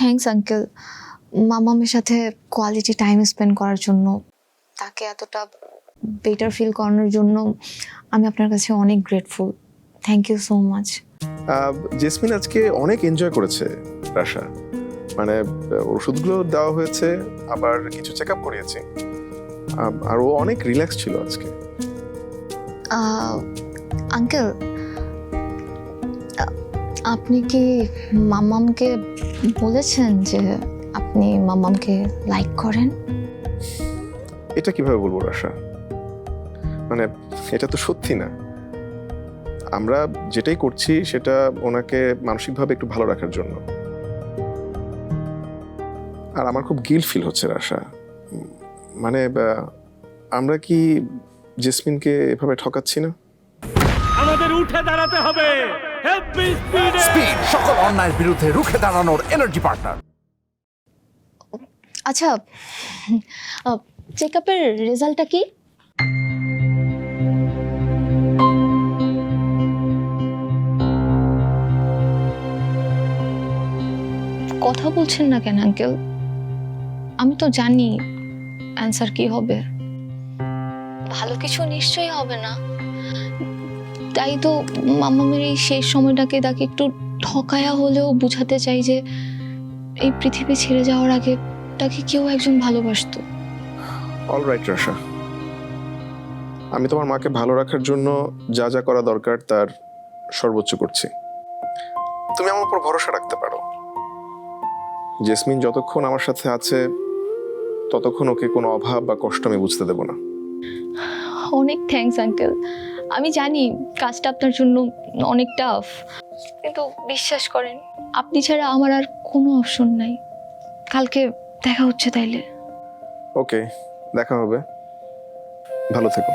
Thanks uncle, মামামের সাথে quality time spend করার জন্য, তাকে এতটা বেটার ফিল করানোর জন্য আমি আপনার কাছে অনেক grateful. Thank you so much. Jesmin আজকে অনেক এনজয় করেছে রাশা, মানে ওষুধগুলো দেওয়া হয়েছে, আবার কিছু চেক আপ করিয়েছি, আর ও অনেক রিল্যাক্স ছিল আজকে। আঙ্কেল, আপনি কি মামামকে বলেছেন যে আপনি মামামকে লাইক করেন? এটা কিভাবে বলবো রাশা, মানে এটা তো সত্যি না। আমরা যেটাই করছি সেটা ওনাকে মানসিকভাবে একটু ভালো রাখার জন্য। আর আমার খুব গিল্ট ফিল হচ্ছে রাশা, মানে আমরা কি জেসমিনকে এভাবে ঠকাচ্ছি না? আমাদের উঠে দাঁড়াতে হবে। স্পিড, সকল অন্যায়ের বিরুদ্ধে রুখে দাঁড়ানোর এনার্জি পার্টনার। আচ্ছা, চেক আপের রেজাল্টটা কি? কথা বলছেন না কেন আঙ্কেল? আমি তো জানি অ্যান্সার কি হবে। ভালো কিছু নিশ্চয়ই হবে না। তাই তো মামামের এই শেষ সময়টাকে তাকে একটু ঠকায়া হলেও বুঝাতে চাই যে এই পৃথিবী ছেড়ে যাওয়ার আগে তাকে কেউ একজন ভালোবাসতো। অলরাইট রাশা, আমি তোমার মাকে ভালো রাখার জন্য যা যা করা দরকার তার সর্বোচ্চ করছি। তুমি আমার উপর ভরসা রাখতে পারো। জেসমিন যতক্ষণ আমার সাথে আছে ততক্ষণ ওকে কোনো অভাব বা কষ্ট আমি বুঝতে দেব না। অনেক থ্যাঙ্কস আঙ্কেল। আমি জানি কাজটা আপনার জন্য অনেক টাফ, কিন্তু বিশ্বাস করেন আপনি ছাড়া আমার আর কোনো অপশন নাই। কালকে দেখা হচ্ছে তাইলে। ওকে, দেখা হবে, ভালো থেকো।